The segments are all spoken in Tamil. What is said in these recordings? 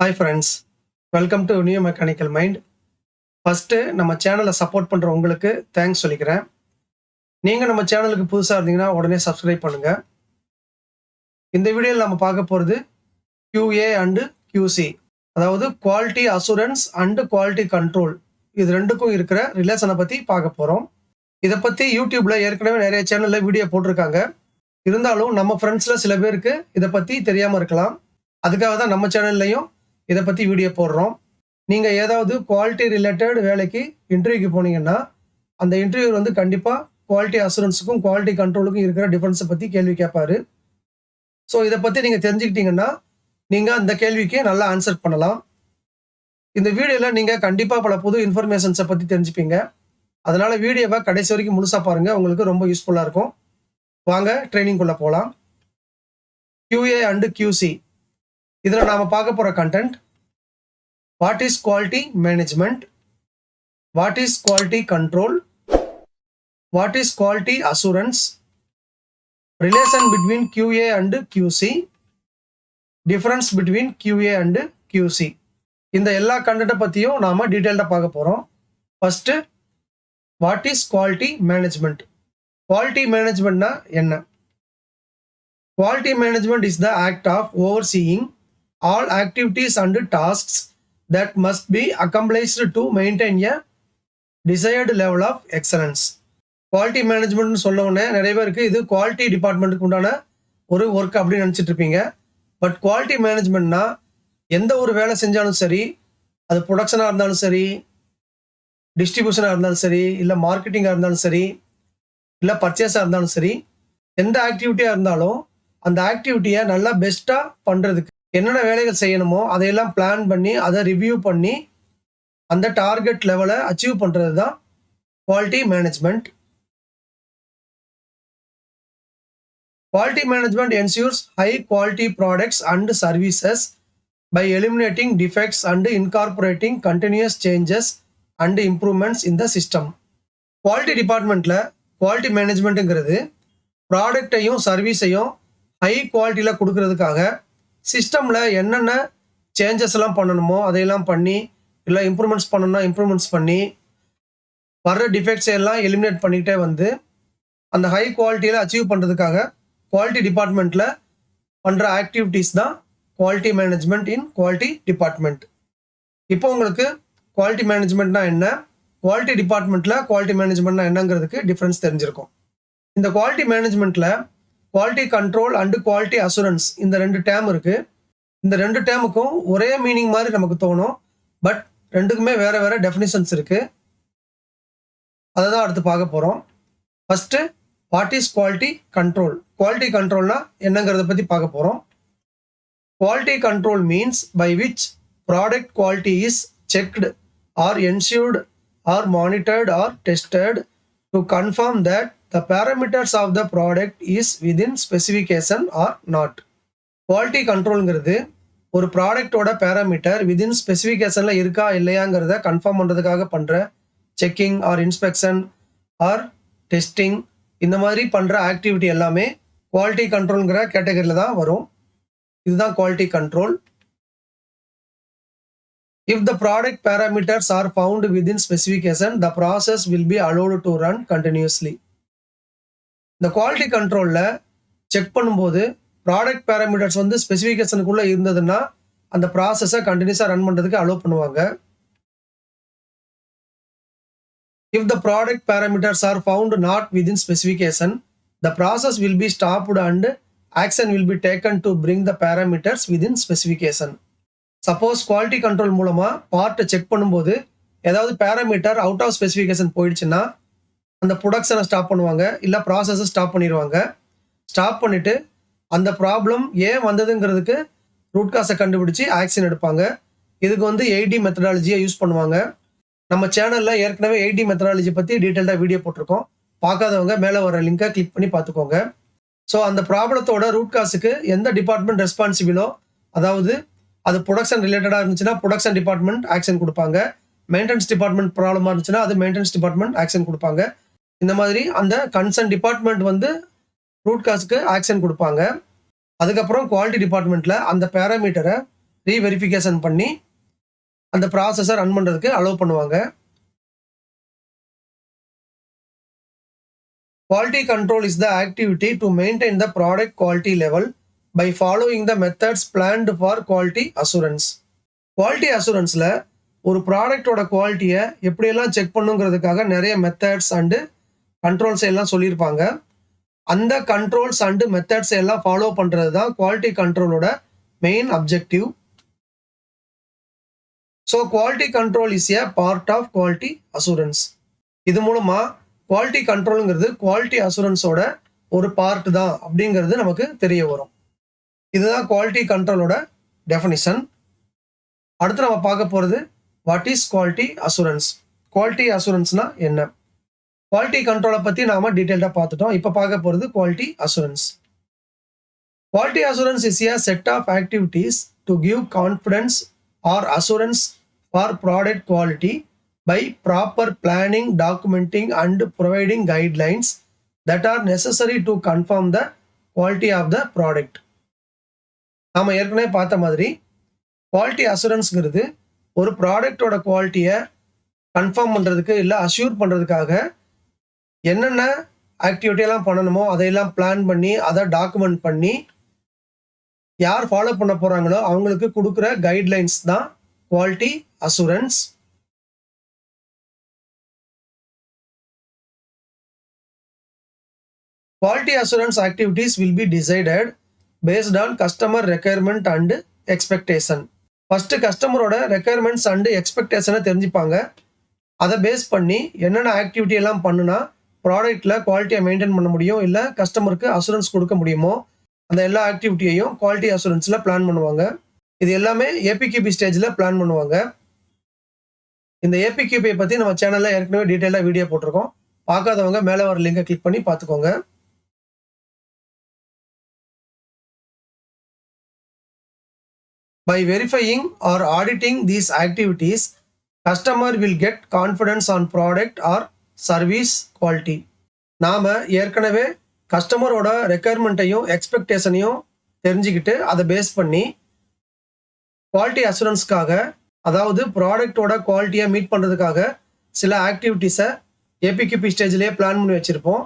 Hi friends, welcome to new mechanical mind. First நம்ம சேனலை சப்போர்ட் பண்ணுற உங்களுக்கு தேங்க்ஸ் சொல்லிக்கிறேன். நீங்கள் நம்ம சேனலுக்கு புதுசாக இருந்தீங்கன்னா உடனே சப்ஸ்கிரைப் பண்ணுங்கள். இந்த வீடியோவில் நம்ம பார்க்க போகிறது QA அண்டு QC, அதாவது quality assurance and quality control, இது ரெண்டுக்கும் இருக்கிற ரிலேஷனை பற்றி பார்க்க போகிறோம். இதை பற்றி யூடியூப்பில் ஏற்கனவே நிறைய சேனலில் வீடியோ போட்டிருக்காங்க. இருந்தாலும் நம்ம ஃப்ரெண்ட்ஸில் சில பேருக்கு இதை பற்றி தெரியாமல் இருக்கலாம். அதுக்காக தான் நம்ம சேனல்லையும் இதை பற்றி வீடியோ போடுறோம். நீங்கள் ஏதாவது குவாலிட்டி ரிலேட்டட் வேலைக்கு இன்டர்வியூக்கு போனீங்கன்னா அந்த இன்டர்வியூ வந்து கண்டிப்பாக குவாலிட்டி அசூரன்ஸுக்கும் குவாலிட்டி கண்ட்ரோலுக்கும் இருக்கிற டிஃப்ரென்ஸை பற்றி கேள்வி கேட்பாரு. ஸோ இதை பற்றி நீங்கள் தெரிஞ்சுக்கிட்டீங்கன்னா நீங்கள் அந்த கேள்விக்கு நல்லா ஆன்சர் பண்ணலாம். இந்த வீடியோவில் நீங்கள் கண்டிப்பாக பல புது இன்ஃபர்மேஷன்ஸை பற்றி தெரிஞ்சுப்பீங்க. அதனால் வீடியோவை கடைசி வரைக்கும் முழுசாக பாருங்கள், உங்களுக்கு ரொம்ப யூஸ்ஃபுல்லாக இருக்கும். வாங்க ட்ரைனிங்குள்ளே போகலாம். QA அண்டு QC, இதில் நாம் பார்க்க போகிற content: what is quality management, what is quality control, what is quality assurance, relation between QA and QC, difference between QA and QC. இந்த எல்லா கண்டென்ட்டை பற்றியும் நாம் டீட்டெயில்டாக பார்க்க போகிறோம். First, what is quality management. Quality மேனேஜ்மெண்ட்னா என்ன? Quality management is the act of overseeing all activities and tasks that must be accomplished to maintain a desired level of excellence. Quality மேனேஜ்மெண்ட்னு சொன்ன உடனே நிறைய பேருக்கு இது குவாலிட்டி டிபார்ட்மெண்ட்டுக்கு உண்டான ஒரு ஒர்க் அப்படின்னு நினச்சிட்டு இருப்பீங்க. பட் குவாலிட்டி மேனேஜ்மெண்ட்னா எந்த ஒரு வேலை செஞ்சாலும் சரி, அது ப்ரொடக்ஷனாக இருந்தாலும் சரி, டிஸ்ட்ரிபியூஷனாக இருந்தாலும் சரி, இல்லை மார்க்கெட்டிங்காக இருந்தாலும் சரி, இல்லை பர்ச்சேஸாக இருந்தாலும் சரி, எந்த ஆக்டிவிட்டியாக இருந்தாலும் அந்த ஆக்டிவிட்டியை நல்லா பெஸ்ட்டாக பண்ணுறதுக்கு என்னென்ன வேலைகள் செய்யணுமோ அதையெல்லாம் பிளான் பண்ணி அதை ரிவ்யூ பண்ணி அந்த டார்கெட் லெவலை அச்சீவ் பண்ணுறது தான் quality management. Quality management ensures high quality products and services by eliminating defects and incorporating continuous changes and improvements in the system. Quality டிபார்ட்மெண்ட்டில் குவாலிட்டி மேனேஜ்மெண்ட்டுங்கிறது ப்ராடக்டையும் சர்வீஸையும் ஹை குவாலிட்டியில் கொடுக்கறதுக்காக சிஸ்டமில் என்னென்ன சேஞ்சஸ் எல்லாம் பண்ணணுமோ அதையெல்லாம் பண்ணி, இல்லை இம்ப்ரூவ்மெண்ட்ஸ் பண்ணணும்னா இம்ப்ரூவ்மெண்ட்ஸ் பண்ணி, வர்ற டிஃபெக்ட்ஸ் எல்லாம் எலிமினேட் பண்ணிக்கிட்டே வந்து அந்த ஹை குவாலிட்டியில் அச்சீவ் பண்ணுறதுக்காக குவாலிட்டி டிபார்ட்மெண்ட்டில் பண்ணுற ஆக்டிவிட்டீஸ் தான் குவாலிட்டி மேனேஜ்மெண்ட் இன் குவாலிட்டி டிபார்ட்மெண்ட். இப்போ உங்களுக்கு குவாலிட்டி மேனேஜ்மெண்ட்னா என்ன, குவாலிட்டி டிபார்ட்மெண்ட்டில் குவாலிட்டி மேனேஜ்மெண்ட்னா என்னங்கிறதுக்கு டிஃப்ரென்ஸ் தெரிஞ்சிருக்கும். இந்த குவாலிட்டி மேனேஜ்மெண்ட்டில் quality control and quality assurance, இந்த ரெண்டு டேம் இருக்குது. இந்த ரெண்டு டேமுக்கும் ஒரே மீனிங் மாதிரி நமக்கு தோணும். பட் ரெண்டுக்குமே வேறு வேறு டெஃபினிஷன்ஸ் இருக்குது. அதை தான் அடுத்து பார்க்க போகிறோம். First, what is quality control. Quality கண்ட்ரோல்னா என்னங்கிறத பற்றி பார்க்க போகிறோம். Quality control means by which product quality is checked or ensured or monitored or tested to confirm that the parameters of the product is within specification or not. Quality கண்ட்ரோல்ங்கிறது ஒரு ப்ராடக்டோட பேராமீட்டர் விதின் ஸ்பெசிஃபிகேஷனில் இருக்கா இல்லையாங்கிறத கன்ஃபார்ம் பண்ணுறதுக்காக பண்ணுற checking or inspection or testing, இந்த மாதிரி பண்ணுற ஆக்டிவிட்டி எல்லாமே குவாலிட்டி கண்ட்ரோல்ங்கிற கேட்டகரியில் தான் வரும். இதுதான் quality control. If the product parameters are found within specification, the process will be allowed to run continuously. இந்த குவாலிட்டி கண்ட்ரோலில் செக் பண்ணும்போது ப்ராடக்ட் பேராமீட்டர்ஸ் வந்து ஸ்பெசிஃபிகேஷனுக்குள்ளே இருந்ததுன்னா அந்த ப்ராசஸை கண்டினியூஸாக ரன் பண்ணுறதுக்கு அலோவ் பண்ணுவாங்க. If the product parameters are found not within specification, the process will be stopped and action will be taken to bring the parameters within specification. Suppose quality control மூலமாக பார்ட்டை செக் பண்ணும்போது ஏதாவது பேராமீட்டர் அவுட் ஆஃப் ஸ்பெசிஃபிகேஷன் போயிடுச்சுன்னா அந்த ப்ரொடக்ஷனை ஸ்டாப் பண்ணுவாங்க, இல்லை ப்ராசஸை ஸ்டாப் பண்ணிடுவாங்க. ஸ்டாப் பண்ணிவிட்டு அந்த ப்ராப்ளம் ஏன் வந்ததுங்கிறதுக்கு ரூட் காஸை கண்டுபிடிச்சி ஆக்ஷன் எடுப்பாங்க. இதுக்கு வந்து 8D மெத்தடாலஜியை யூஸ் பண்ணுவாங்க. நம்ம சேனலில் ஏற்கனவே 8D மெத்தடாலஜி பற்றி டீட்டெயில்டாக வீடியோ போட்டிருக்கோம். பார்க்காதவங்க மேலே வர லிங்கை கிளிக் பண்ணி பார்த்துக்கோங்க. ஸோ அந்த ப்ராப்ளத்தோட ரூட் காஸுக்கு எந்த டிபார்ட்மெண்ட் ரெஸ்பான்சிபிளோ, அதாவது அது ப்ரொடக்ஷன் ரிலேட்டடாக இருந்துச்சுன்னா ப்ரொடக்ஷன் டிபார்ட்மெண்ட் ஆக்ஷன் கொடுப்பாங்க, மெயின்டெனன்ஸ் டிபார்ட்மெண்ட் ப்ராப்ளமாக இருந்துச்சுன்னா அது மெயின்டெனன்ஸ் டிபார்ட்மெண்ட் ஆக்ஷன் கொடுப்பாங்க. இந்த மாதிரி அந்த கன்சர்ன் டிபார்ட்மெண்ட் வந்து ரூட் காஸுக்கு ஆக்ஷன் கொடுப்பாங்க. அதுக்கப்புறம் குவாலிட்டி டிபார்ட்மெண்ட்டில் அந்த பேராமீட்டரை ரீவெரிஃபிகேஷன் பண்ணி அந்த ப்ராசஸை ரன் பண்ணுறதுக்கு அலோவ் பண்ணுவாங்க. Quality control is the activity to maintain the product quality level by following the methods planned for quality assurance. Quality assuranceல ஒரு ப்ராடக்டோட குவாலிட்டியை எப்படியெல்லாம் செக் பண்ணுங்கிறதுக்காக நிறைய மெத்தட்ஸ் அண்டு கண்ட்ரோல்ஸ் எல்லாம் சொல்லியிருப்பாங்க. அந்த கண்ட்ரோல்ஸ் அண்டு மெத்தட்ஸ் எல்லாம் ஃபாலோ பண்ணுறது தான் குவாலிட்டி கண்ட்ரோலோட main objective. So quality control is a part of quality assurance. இது மூலமாக குவாலிட்டி கண்ட்ரோலுங்கிறது குவாலிட்டி அசூரன்ஸோட ஒரு பார்ட் தான் அப்படிங்கிறது நமக்கு தெரிய வரும். இதுதான் குவாலிட்டி கண்ட்ரோலோட டெஃபினிஷன். அடுத்து நம்ம பார்க்க போகிறது what is quality assurance. Quality அசூரன்ஸ்னா என்ன? குவாலிட்டி கண்ட்ரோலை பற்றி நாம் டீட்டெயில்டாக பார்த்துட்டோம். இப்போ பார்க்க போகிறது quality assurance. Quality assurance is a set of activities to give confidence or assurance for product quality by proper planning, documenting and providing guidelines that are necessary to confirm the quality of the product. நாம ஏற்கனவே பார்த்த மாதிரி குவாலிட்டி அசூரன்ஸ்ங்கிறது ஒரு ப்ராடக்டோட குவாலிட்டியை கன்ஃபார்ம் பண்ணுறதுக்கு இல்லை அஷ்யூர் பண்ணுறதுக்காக என்னென்ன ஆக்டிவிட்டியெல்லாம் பண்ணணுமோ அதையெல்லாம் பிளான் பண்ணி அதை டாக்குமெண்ட் பண்ணி யார் ஃபாலோ பண்ண போகிறாங்களோ அவங்களுக்கு கொடுக்குற கைட்லைன்ஸ் தான் quality assurance. Quality assurance activities will be decided based on customer requirement and expectation. First கஸ்டமரோட ரெக்குயர்மெண்ட்ஸ் அண்ட் எக்ஸ்பெக்டேஷனை தெரிஞ்சுப்பாங்க. அதை பேஸ் பண்ணி என்னென்ன ஆக்டிவிட்டி எல்லாம் பண்ணுனா ப்ராடக்டில் குவாலிட்டியை மெயின்டைன் பண்ண முடியும், இல்லை கஸ்டமருக்கு அசூரன்ஸ் கொடுக்க முடியுமோ அந்த எல்லா ஆக்டிவிட்டியையும் குவாலிட்டி அசூரன்ஸில் பிளான் பண்ணுவாங்க. இது எல்லாமே ஏபிக்யூபி ஸ்டேஜில் பிளான் பண்ணுவாங்க. இந்த ஏபிக்யூபியை பற்றி நம்ம சேனலில் ஏற்கனவே டீட்டெயிலாக வீடியோ போட்டிருக்கோம். பார்க்காதவங்க மேலே வர லிங்கை கிளிக் பண்ணி பார்த்துக்கோங்க. By verifying or auditing these activities, customer will get confidence on product or service quality. நாம ஏற்கனவே கஸ்டமரோட ரெக்குயர்மெண்ட்டையும் எக்ஸ்பெக்டேஷனையும் தெரிஞ்சுக்கிட்டு அதை பேஸ் பண்ணி குவாலிட்டி அசூரன்ஸ்க்காக, அதாவது ப்ராடக்டோட குவாலிட்டியை மீட் பண்ணுறதுக்காக சில ஆக்டிவிட்டீஸை ஏபிக்யூபி ஸ்டேஜ்லேயே பிளான் பண்ணி வச்சுருப்போம்.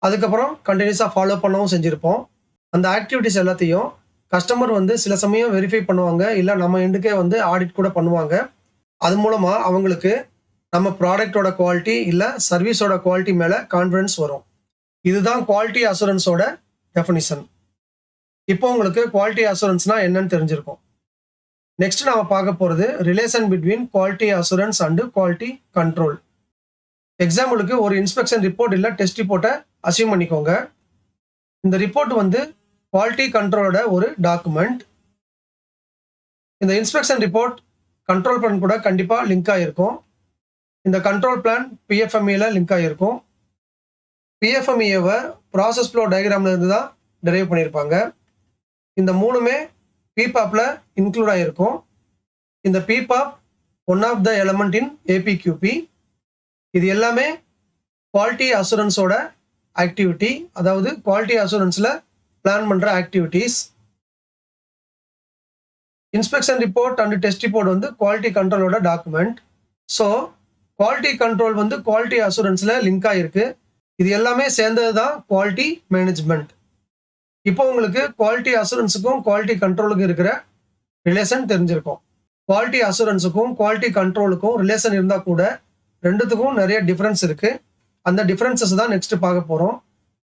அதுக்கப்புறம் கண்டினியூஸாக ஃபாலோ பண்ணவும் செஞ்சுருப்போம். அந்த ஆக்டிவிட்டீஸ் எல்லாத்தையும் கஸ்டமர் சில சமயம் வெரிஃபை பண்ணுவாங்க, இல்லை நம்ம எண்டுக்கே ஆடிட் கூட பண்ணுவாங்க. அது மூலமாக அவங்களுக்கு நம்ம ப்ராடக்டோட குவாலிட்டி இல்லை சர்வீஸோட குவாலிட்டி மேலே கான்ஃபிடன்ஸ் வரும். இதுதான் குவாலிட்டி அசூரன்ஸோட டெஃபினிஷன். இப்போ உங்களுக்கு குவாலிட்டி அசூரன்ஸ்னா என்னன்னு தெரிஞ்சிருக்கும். நெக்ஸ்ட் நாம பார்க்க போகிறது relation between quality assurance and quality control. எக்ஸாம்பிளுக்கு ஒரு இன்ஸ்பெக்ஷன் ரிப்போர்ட் இல்லை டெஸ்ட் ரிப்போர்ட்டை அசியூம் பண்ணிக்கோங்க. இந்த ரிப்போர்ட் குவாலிட்டி கண்ட்ரோலோட ஒரு டாக்குமெண்ட். இந்த இன்ஸ்பெக்ஷன் ரிப்போர்ட் கண்ட்ரோல் பிளான் கூட கண்டிப்பாக லிங்க் ஆகிருக்கும். இந்த கண்ட்ரோல் பிளான் பிஎஃப்எம்இல லிங்க் ஆகிருக்கும். பிஎஃப்எம்இவை ப்ராசஸ் ஃப்ளோ டயக்ராம்ல இருந்து தான் டெரைவ் பண்ணியிருப்பாங்க. இந்த மூணுமே பிபாப்ல இன்க்ளூட் ஆகிருக்கும். இந்த PPAP one of the element in APQP. இது எல்லாமே குவாலிட்டி அசூரன்ஸோட ஆக்டிவிட்டி, அதாவது குவாலிட்டி அசூரன்ஸில் பிளான் பண்ணுற activities. Inspection report and test report quality கண்ட்ரோலோட document. So quality control quality அசூரன்ஸில் லிங்க் ஆகிருக்கு. இது எல்லாமே சேர்ந்தது தான் குவாலிட்டி மேனேஜ்மெண்ட். இப்போ உங்களுக்கு குவாலிட்டி அசூரன்ஸுக்கும் குவாலிட்டி கண்ட்ரோலுக்கும் இருக்கிற ரிலேஷன் தெரிஞ்சிருக்கும். குவாலிட்டி அசூரன்ஸுக்கும் குவாலிட்டி கண்ட்ரோலுக்கும் ரிலேஷன் இருந்தால் கூட ரெண்டுத்துக்கும் நிறைய டிஃப்ரென்ஸ் இருக்குது. அந்த டிஃப்ரென்சஸ் தான் நெக்ஸ்ட் பார்க்க போகிறோம்.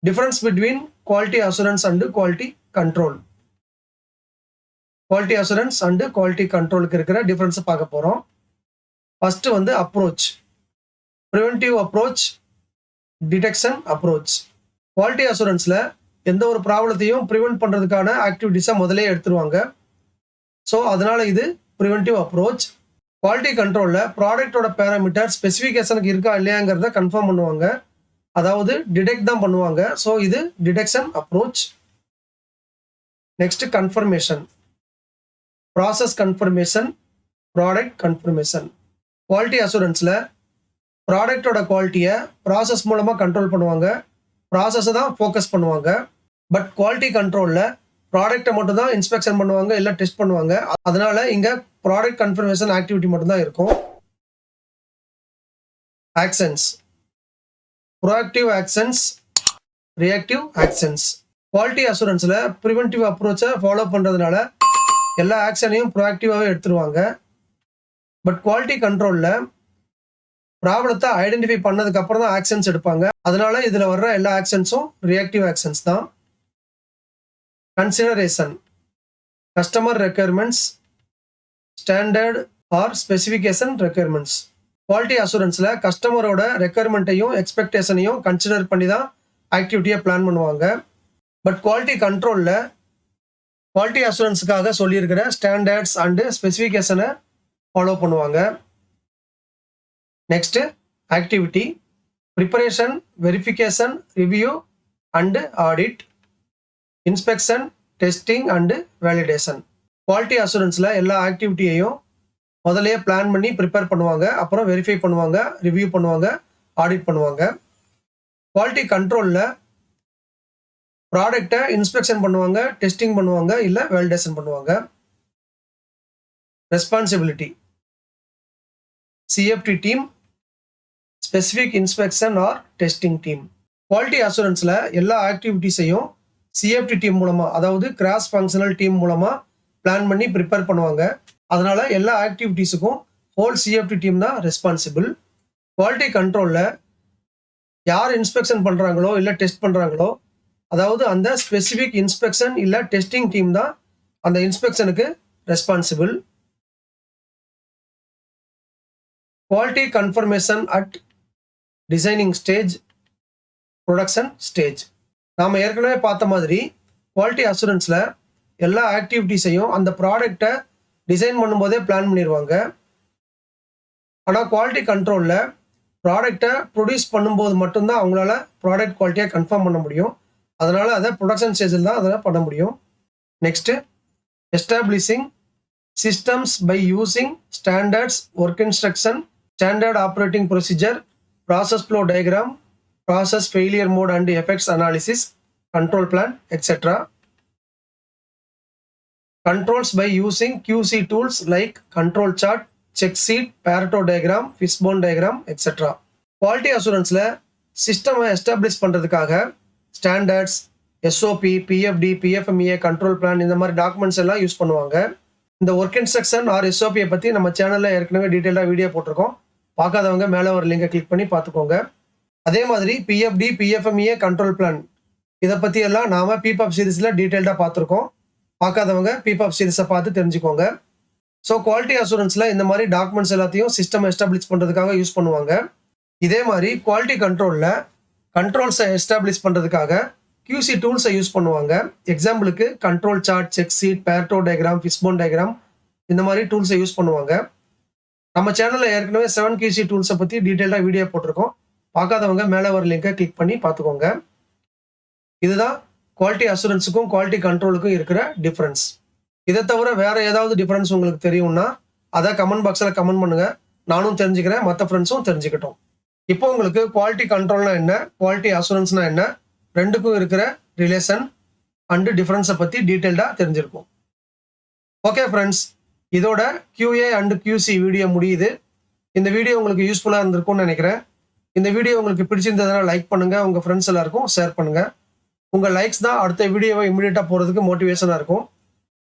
Difference between quality assurance and quality control. Quality assurance and quality கண்ட்ரோலுக்கு இருக்கிற டிஃப்ரென்ஸை பார்க்க போகிறோம். First approach, preventive approach, detection approach. Quality அசூரன்ஸில் எந்த ஒரு ப்ராப்ளத்தையும் ப்ரிவென்ட் பண்ணுறதுக்கான ஆக்டிவிட்டீஸை முதலே எடுத்துருவாங்க. ஸோ அதனால் இது ப்ரிவென்டிவ் அப்ரோச். குவாலிட்டி கண்ட்ரோலில் ப்ராடக்டோட பேராமீட்டர் ஸ்பெசிஃபிகேஷனுக்கு இருக்கா இல்லையாங்கிறத கன்ஃபார்ம் பண்ணுவாங்க, அதாவது டிடெக்ட் தான் பண்ணுவாங்க. ஸோ இது detection approach. Next confirmation, process confirmation, product confirmation. Quality அசூரன்ஸில் ப்ராடக்டோட குவாலிட்டியை ப்ராசஸ் மூலமாக கண்ட்ரோல் பண்ணுவாங்க, ப்ராசஸை தான் ஃபோக்கஸ் பண்ணுவாங்க. பட் குவாலிட்டி கண்ட்ரோலில் ப்ராடக்ட்டை மட்டும் தான் இன்ஸ்பெக்ஷன் பண்ணுவாங்க, இல்ல டெஸ்ட் பண்ணுவாங்க. அதனால இங்க ப்ராடக்ட் கன்ஃபர்மேஷன் ஆக்டிவிட்டி மட்டும் தான் இருக்கும். Actions. Proactive actions, reactive actions. Quality அஷூரன்ஸ்ல ப்ரிவென்டிவ் அப்ரோச்சை ஃபாலோ பண்றதுனால எல்லா ஆக்ஷனையும் ப்ரோஆக்டிவாவே எடுத்துருவாங்க. பட் குவாலிட்டி கண்ட்ரோல்ல ப்ராப்ளத்தை ஐடென்டிஃபை பண்ணதுக்கு அப்புறம் தான் ஆக்ஷன்ஸ் எடுப்பாங்க. அதனால இதுல வர்ற எல்லா ஆக்ஷன்ஸும் ரியாக்டிவ் ஆக்ஷன்ஸ் தான். Consideration. Customer requirements, standard or specification requirements. Quality அஷூரன்ஸ்ல கஸ்டமரோட ரெக்யர்மெண்ட்டையும் எக்ஸ்பெக்டேஷனையும் கன்சிடர் பண்ணி தான் ஆக்டிவிட்டியை பிளான் பண்ணுவாங்க. பட் குவாலிட்டி கண்ட்ரோல்ல குவாலிட்டி அஷூரன்ஸுக்காக சொல்லியிருக்கிற ஸ்டாண்டர்ட்ஸ் அண்டு ஸ்பெசிஃபிகேஷனை ஃபாலோ பண்ணுவாங்க. Next activity preparation, verification, review and audit, inspection, testing and validation. Quality அஷூரன்ஸில் எல்லா ஆக்டிவிட்டியையும் முதலே பிளான் பண்ணி ப்ரிப்பேர் பண்ணுவாங்க, அப்புறம் வெரிஃபை பண்ணுவாங்க, ரிவ்யூ பண்ணுவாங்க, ஆடிட் பண்ணுவாங்க. குவாலிட்டி கண்ட்ரோலில் ப்ராடக்டை இன்ஸ்பெக்ஷன் பண்ணுவாங்க, டெஸ்டிங் பண்ணுவாங்க, இல்லை வேலிடேஷன் பண்ணுவாங்க. Responsibility. CFT team, specific inspection or testing team. Quality அஷூரன்ஸில் எல்லா ஆக்டிவிட்டிஸையும் சிஎஃப்டி டீம் மூலமாக, அதாவது கிராஸ் ஃபங்க்ஷனல் டீம் மூலமாக பிளான் பண்ணி ப்ரிப்பேர் பண்ணுவாங்க. அதனால எல்லா ஆக்டிவிட்டீஸுக்கும் ஹோல் சிஎஃப்டி டீம் தான் ரெஸ்பான்சிபிள். குவாலிட்டி கண்ட்ரோலில் யார் இன்ஸ்பெக்ஷன் பண்ணுறாங்களோ இல்லை டெஸ்ட் பண்ணுறாங்களோ, அதாவது அந்த ஸ்பெசிஃபிக் இன்ஸ்பெக்ஷன் இல்லை டெஸ்டிங் டீம் தான் அந்த இன்ஸ்பெக்ஷனுக்கு responsible. Quality confirmation at designing stage, production stage. நாம் ஏற்கனவே பார்த்த மாதிரி குவாலிட்டி அஷூரன்ஸில் எல்லா ஆக்டிவிட்டீஸையும் அந்த ப்ராடக்டை டிசைன் பண்ணும்போதே பிளான் பண்ணிடுவாங்க. ஆனால் குவாலிட்டி கண்ட்ரோலில் ப்ராடக்டை ப்ரொடியூஸ் பண்ணும்போது மட்டும்தான் அவங்களால ப்ராடக்ட் குவாலிட்டியை கன்ஃபார்ம் பண்ண முடியும். அதனால் அதை ப்ரொடக்ஷன் ஸ்டேஜில் தான் அதை பண்ண முடியும். Next establishing systems by using standards, work instruction, standard operating procedure, process flow diagram, process failure mode and effects analysis, control plan, etcetera. Controls by using QC tools like control chart, check sheet, Pareto diagram, fishbone diagram, etc. Quality assuranceல சிஸ்டமை எஸ்டாப்ளிஷ் பண்ணுறதுக்காக standards, SOP, PFD, PFMEA, control plan இந்த மாதிரி டாக்குமெண்ட்ஸ் எல்லாம் யூஸ் பண்ணுவாங்க. இந்த ஒர்க் இன்ஸ்ட்ரக்ஷன் ஆர் எஸ்ஓபியை பற்றி நம்ம சேனலில் ஏற்கனவே டீட்டெயிலாக வீடியோ போட்டிருக்கோம். பார்க்காதவங்க மேலே ஒரு லிங்கை கிளிக் பண்ணி பார்த்துக்கோங்க. அதே மாதிரி பிஎஃப்டி, பிஎஃப்எம்ஏ, கண்ட்ரோல் பிளான் இதை பற்றி எல்லாம் நாம் பிபாப் சீரீஸில் டீட்டெயில்டாக பார்த்துருக்கோம். பார்க்காதவங்க பிபாப் சீரீஸை பார்த்து தெரிஞ்சுக்கோங்க. ஸோ குவாலிட்டி அஷூரன்ஸில் இந்த மாதிரி டாக்குமெண்ட்ஸ் எல்லாத்தையும் சிஸ்டம் எஸ்டாப்ளிஷ் பண்ணுறதுக்காக யூஸ் பண்ணுவாங்க. இதே மாதிரி குவாலிட்டி கண்ட்ரோலில் கண்ட்ரோல்ஸை எஸ்டாப்ளிஷ் பண்ணுறதுக்காக QC டூல்ஸை யூஸ் பண்ணுவாங்க. எக்ஸாம்பிளுக்கு control chart, check sheet, Pareto diagram, fishbone diagram இந்த மாதிரி டூல்ஸை யூஸ் பண்ணுவாங்க. நம்ம சேனலில் ஏற்கனவே 7 QC டூல்ஸை பற்றி டீட்டெயிலாக வீடியோ போட்டிருக்கோம். பார்க்காதவங்க மேலே ஒரு லிங்கை கிளிக் பண்ணி பார்த்துக்கோங்க. இதுதான் குவாலிட்டி அஷூரன்ஸுக்கும் குவாலிட்டி கண்ட்ரோலுக்கும் இருக்கிற டிஃப்ரென்ஸ். இதை தவிர வேற ஏதாவது டிஃப்ரென்ஸ் உங்களுக்கு தெரியும்னா அதை கமெண்ட் பாக்ஸில் கமெண்ட் பண்ணுங்க. நானும் தெரிஞ்சுக்கிறேன், மற்ற ஃப்ரெண்ட்ஸும் தெரிஞ்சுக்கிட்டோம். இப்போ உங்களுக்கு குவாலிட்டி கண்ட்ரோல்னா என்ன, குவாலிட்டி அஷூரன்ஸ்னா என்ன, ரெண்டுக்கும் இருக்கிற ரிலேஷன் அண்டு டிஃப்ரென்ஸை பற்றி டீட்டெயில்டாக தெரிஞ்சிருக்கும். ஓகே ஃப்ரெண்ட்ஸ், இதோட QA அண்டு QC வீடியோ முடியுது. இந்த வீடியோ உங்களுக்கு யூஸ்ஃபுல்லாக இருந்திருக்கும்னு நினைக்கிறேன். இந்த வீடியோ உங்களுக்கு பிடிச்சிருந்ததுன்னா லைக் பண்ணுங்கள், உங்கள் ஃப்ரெண்ட்ஸ் எல்லாருக்கும் ஷேர் பண்ணுங்கள். உங்கள் லைக்ஸ் தான் அடுத்த வீடியோவை இமீடியட்டாக போகிறதுக்கு மோட்டிவேஷனாக இருக்கும்.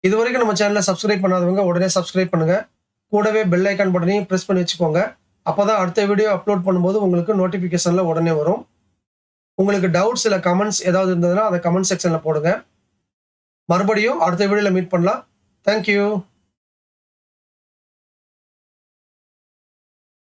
இது வரைக்கும் நம்ம சேனலை சப்ஸ்கிரைப் பண்ணாதவங்க உடனே சப்ஸ்கிரைப் பண்ணுங்கள். கூடவே பெல் ஐக்கான் பட்டனையும் ப்ரெஸ் பண்ணி வச்சுக்கோங்க. அப்போ தான் அடுத்த வீடியோ அப்லோட் பண்ணும்போது உங்களுக்கு நோட்டிஃபிகேஷனில் உடனே வரும். உங்களுக்கு டவுட்ஸ் இல்லை கமெண்ட்ஸ் ஏதாவது இருந்ததுன்னா அதை கமெண்ட் செக்ஷனில் போடுங்க. மறுபடியும் அடுத்த வீடியோவில் மீட் பண்ணலாம். தேங்க்யூ.